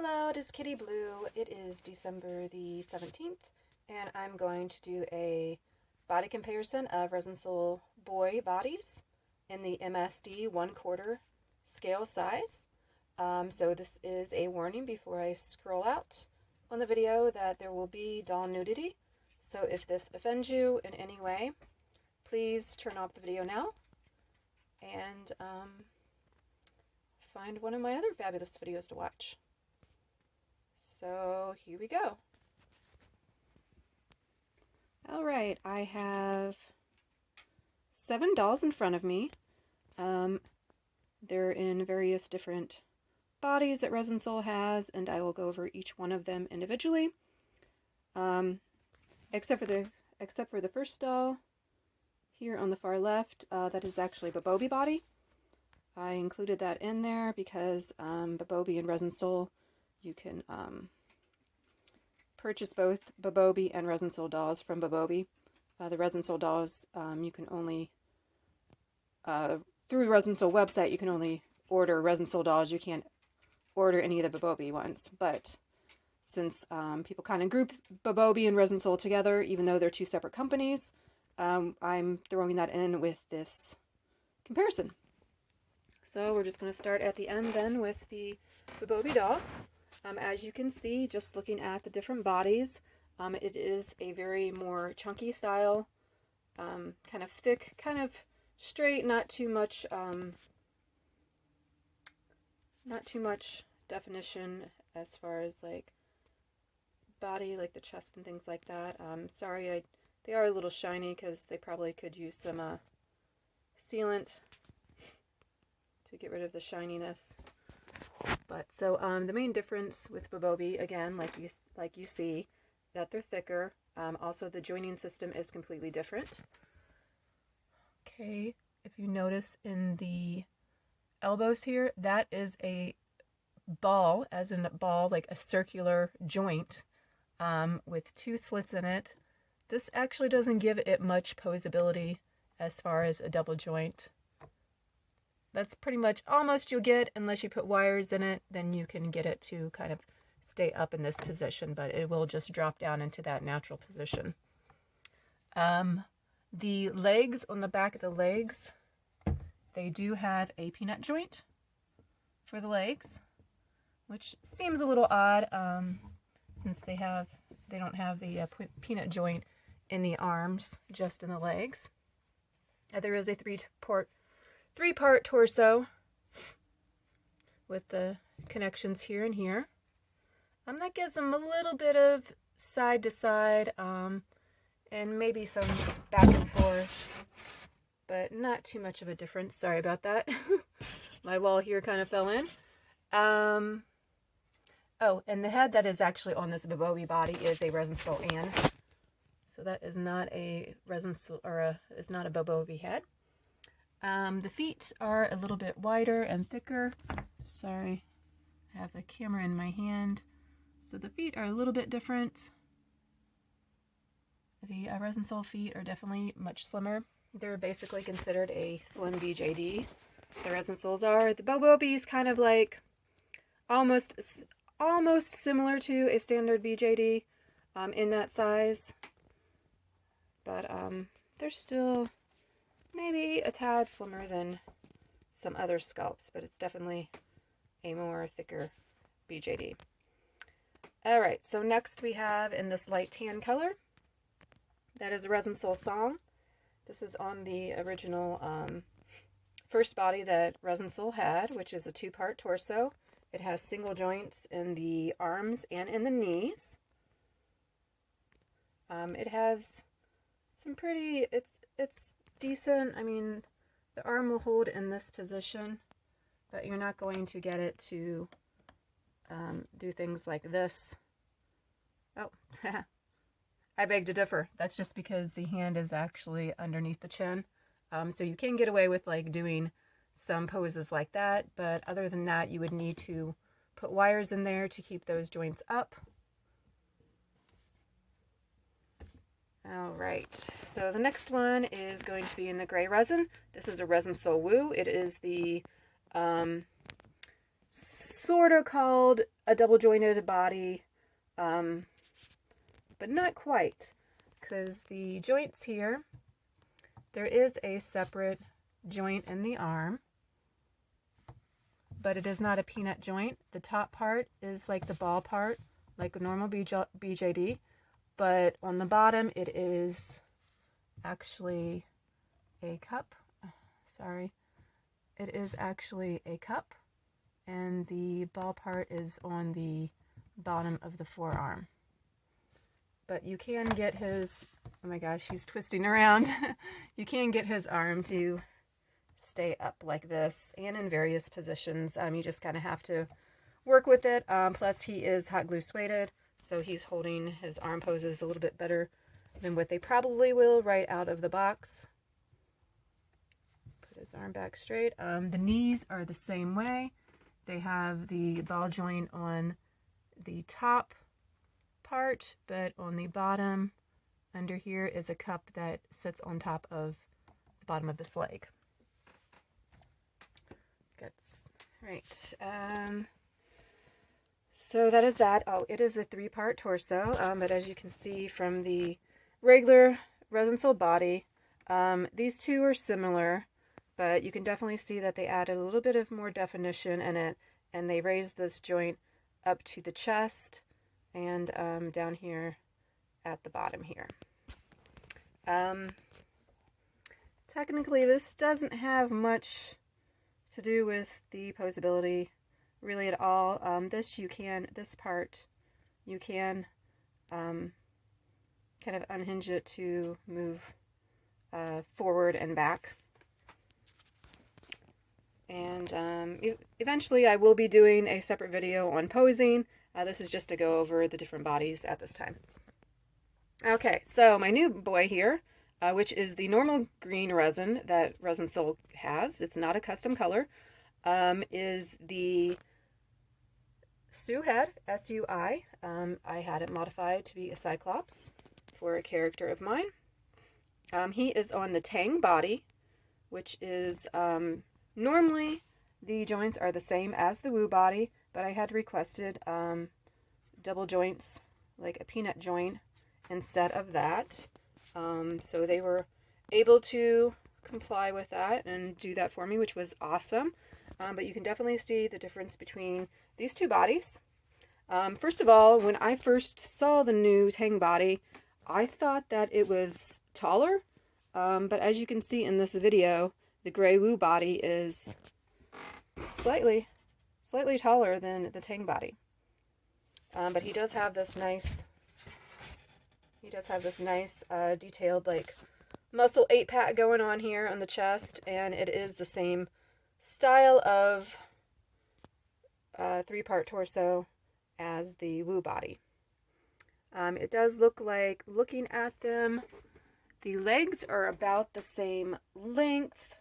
Hello, it is Kitty Blue. It is December the 17th, and I'm going to do a body comparison of Resin Soul boy bodies in the MSD 1/4 scale size. So this is a warning before I scroll out on the video that there will be doll nudity. So if this offends you in any way, please turn off the video now and find one of my other fabulous videos to watch. So here we go. All right, I have 7 dolls in front of me. They're in various different bodies that Resin Soul has, and I will go over each one of them individually. Except for the first doll here on the far left, that is actually Bobobie body. I included that in there because Bobobie and Resin Soul, you can purchase both Bobobie and Resin Soul dolls from Bobobie. The Resin Soul dolls, you can only, through the Resin Soul website, you can only order Resin Soul dolls. You can't order any of the Bobobie ones. But since people kind of group Bobobie and Resin Soul together, even though they're two separate companies, I'm throwing that in with this comparison. So we're just going to start at the end then with the Bobobie doll. As you can see, just looking at the different bodies, it is a very more chunky style, kind of thick, kind of straight, not too much definition as far as like body, like the chest and things like that. Sorry, they are a little shiny because they probably could use some sealant to get rid of the shininess. But so the main difference with Bobobie, again, like you see, that they're thicker. Also, the joining system is completely different. Okay, if you notice in the elbows here, that is a ball, as in a ball, like a circular joint with 2 slits in it. This actually doesn't give it much posability as far as a double joint. That's pretty much almost you'll get, unless you put wires in it, then you can get it to kind of stay up in this position, but it will just drop down into that natural position. The legs, on the back of the legs, they do have a peanut joint for the legs, which seems a little odd since they don't have the peanut joint in the arms, just in the legs. There is a three-part torso with the connections here and here. That gives them a little bit of side to side and maybe some back and forth, but not too much of a difference. Sorry about that. My wall here kind of fell in. Oh, and the head that is actually on this Bobobie body is a Resin Soul Ann. So that is not a Resin Soul, or is not a Bobobie head. The feet are a little bit wider and thicker. Sorry, I have the camera in my hand. So the feet are a little bit different. The Resin Soul feet are definitely much slimmer. They're basically considered a slim BJD. The Resin Souls are. The Bobobie is kind of like almost similar to a standard BJD in that size. But they're still maybe a tad slimmer than some other sculpts, but it's definitely a more thicker BJD. Alright, so next we have in this light tan color, that is a Resin Soul Song. This is on the original first body that Resin Soul had, which is a 2-part torso. It has single joints in the arms and in the knees. It has some pretty, it's decent. I mean, the arm will hold in this position, but you're not going to get it to do things like this. Oh, I beg to differ. That's just because the hand is actually underneath the chin. So you can get away with like doing some poses like that, but other than that, you would need to put wires in there to keep those joints up. Alright, so the next one is going to be in the gray resin. This is a Resin Soul Wu. It is the sort of called a double jointed body, but not quite, because the joints here, there is a separate joint in the arm, but it is not a peanut joint. The top part is like the ball part, like a normal BJD, but on the bottom it is actually a cup. Sorry. It is actually a cup, and the ball part is on the bottom of the forearm. But you can get his, oh my gosh, he's twisting around. You can get his arm to stay up like this and in various positions. You just kind of have to work with it. Plus he is hot glue suede, so he's holding his arm poses a little bit better than what they probably will right out of the box. Put his arm back straight. The knees are the same way. They have the ball joint on the top part, but on the bottom under here is a cup that sits on top of the bottom of this leg. That's right. So that is that. Oh, it is a 3-part torso, but as you can see from the regular Resin Soul body, these two are similar, but you can definitely see that they added a little bit of more definition in it, and they raised this joint up to the chest and down here at the bottom here. Technically, this doesn't have much to do with the posability really at all. This part, you can kind of unhinge it to move forward and back. And eventually I will be doing a separate video on posing. This is just to go over the different bodies at this time. Okay, so my new boy here, which is the normal green resin that Resin Soul has, it's not a custom color, is the Sue head, S-U-I. I had it modified to be a Cyclops for a character of mine. He is on the Tang body, which is, normally the joints are the same as the Wu body, but I had requested double joints, like a peanut joint, instead of that. So they were able to comply with that and do that for me, which was awesome. But you can definitely see the difference between these two bodies. First of all, when I first saw the new Tang body, I thought that it was taller, but as you can see in this video, the gray Wu body is slightly taller than the Tang body. But he does have this nice, detailed like muscle 8-pack going on here on the chest, and it is the same style of 3-part torso as the Wu body. It does look like, looking at them, the legs are about the same length,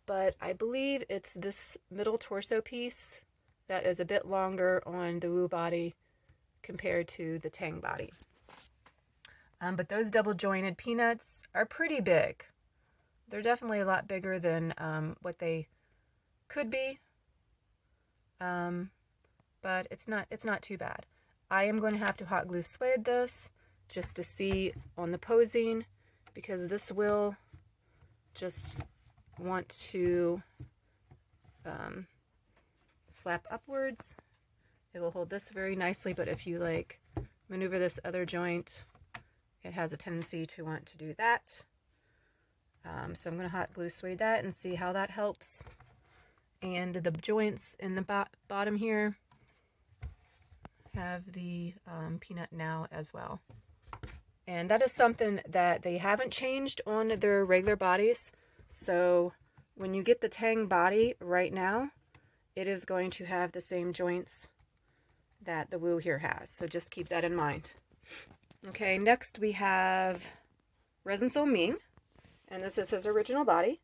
but I believe it's this middle torso piece that is a bit longer on the Wu body compared to the Tang body. But those double jointed peanuts are pretty big. They're definitely a lot bigger than what they could be, but it's not too bad. I am going to have to hot glue suede this just to see on the posing, because this will just want to slap upwards. It will hold this very nicely, but if you like maneuver this other joint, it has a tendency to want to do that. So I'm going to hot glue suede that and see how that helps. And the joints in the bottom here have the peanut now as well. And that is something that they haven't changed on their regular bodies. So when you get the Tang body right now, it is going to have the same joints that the Wu here has. So just keep that in mind. Okay, next we have Resin Soul Ming. And this is his original body.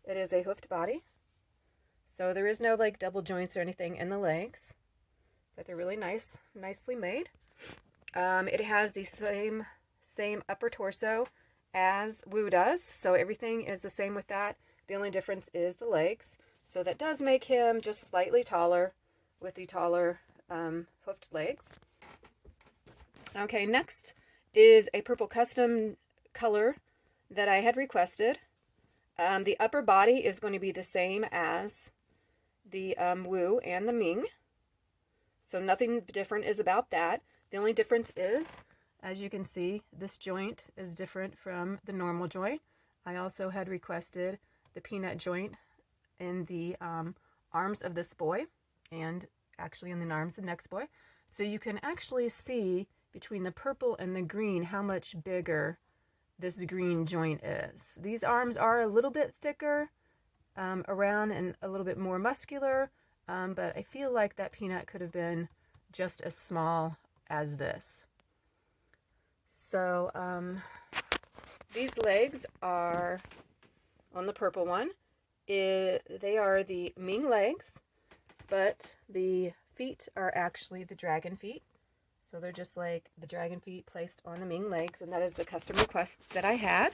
It is a hoofed body. So there is no like double joints or anything in the legs, but they're really nicely made. It has the same upper torso as Wu does, so everything is the same with that. The only difference is the legs. So that does make him just slightly taller with the taller hoofed legs. Okay, next is a purple custom color that I had requested. The upper body is going to be the same as the Wu and the Ming. So nothing different is about that. The only difference is, as you can see, this joint is different from the normal joint. I also had requested the peanut joint in the arms of this boy, and actually in the arms of the next boy. So you can actually see between the purple and the green how much bigger this green joint is. These arms are a little bit thicker around and a little bit more muscular, but I feel like that peanut could have been just as small as this. So these legs are, on the purple one, they are the Ming legs, but the feet are actually the dragon feet. So they're just like the dragon feet placed on the Ming legs, and that is a custom request that I had.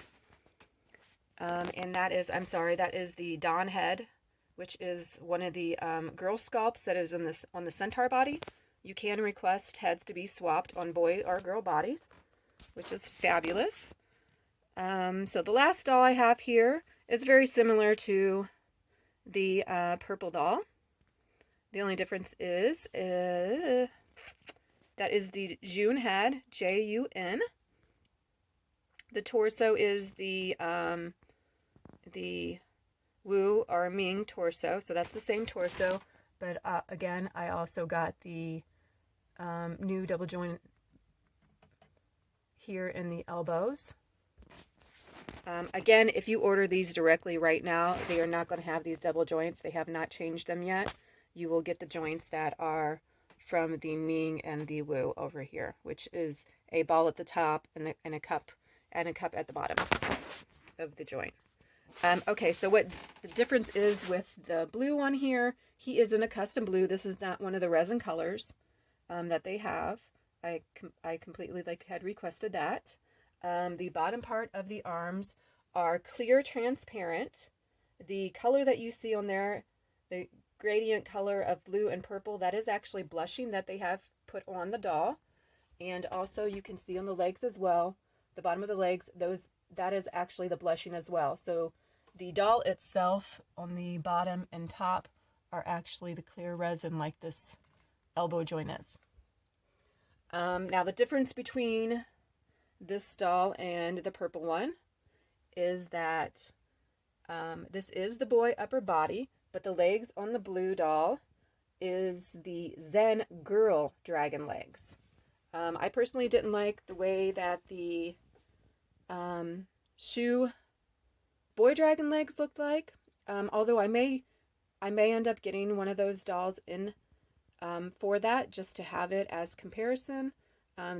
And that is, I'm sorry, that is the Dawn head, which is one of the girl sculpts that is on the centaur body. You can request heads to be swapped on boy or girl bodies, which is fabulous. So the last doll I have here is very similar to the purple doll. The only difference is that is the Jun head, Jun. The torso is the Wu or Ming torso, so that's the same torso. But again, I also got the new double joint here in the elbows. Again, if you order these directly right now, they are not going to have these double joints. They have not changed them yet. You will get the joints that are from the Ming and the Wu over here, which is a ball at the top and a cup at the bottom of the joint. Okay, so what the difference is with the blue one here, he is in a custom blue. This is not one of the resin colors that they have. I completely had requested that. The bottom part of the arms are clear transparent. The color that you see on there, the gradient color of blue and purple, that is actually blushing that they have put on the doll. And also you can see on the legs as well, the bottom of the legs, that is actually the blushing as well. So the doll itself on the bottom and top are actually the clear resin like this elbow joint is. Now the difference between this doll and the purple one is that this is the boy upper body, but the legs on the blue doll is the Zen girl dragon legs. I personally didn't like the way that the shoe boy dragon legs looked like, although I may end up getting one of those dolls in for that, just to have it as comparison.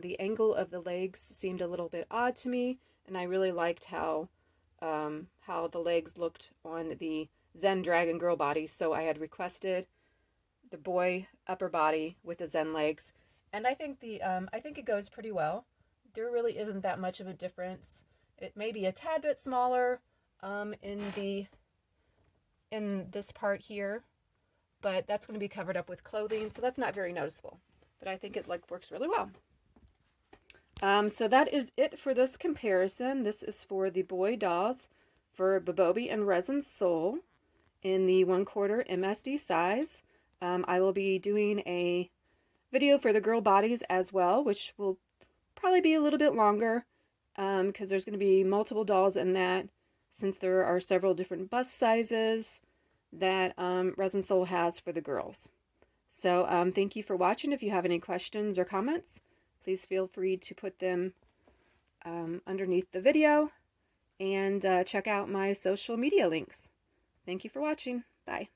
The angle of the legs seemed a little bit odd to me, and I really liked how the legs looked on the Zen dragon girl body, so I had requested the boy upper body with the Zen legs, and I think it goes pretty well. There really isn't that much of a difference. It may be a tad bit smaller in this part here, but that's going to be covered up with clothing, so that's not very noticeable. But I think it works really well. So that is it for this comparison. This is for the boy dolls for Bobobie and Resin Soul in the 1/4 MSD size. I will be doing a video for the girl bodies as well, which will probably be a little bit longer because there's going to be multiple dolls in that, since there are several different bust sizes that Resin Soul has for the girls. So thank you for watching. If you have any questions or comments, please feel free to put them underneath the video, and check out my social media links. Thank you for watching. Bye.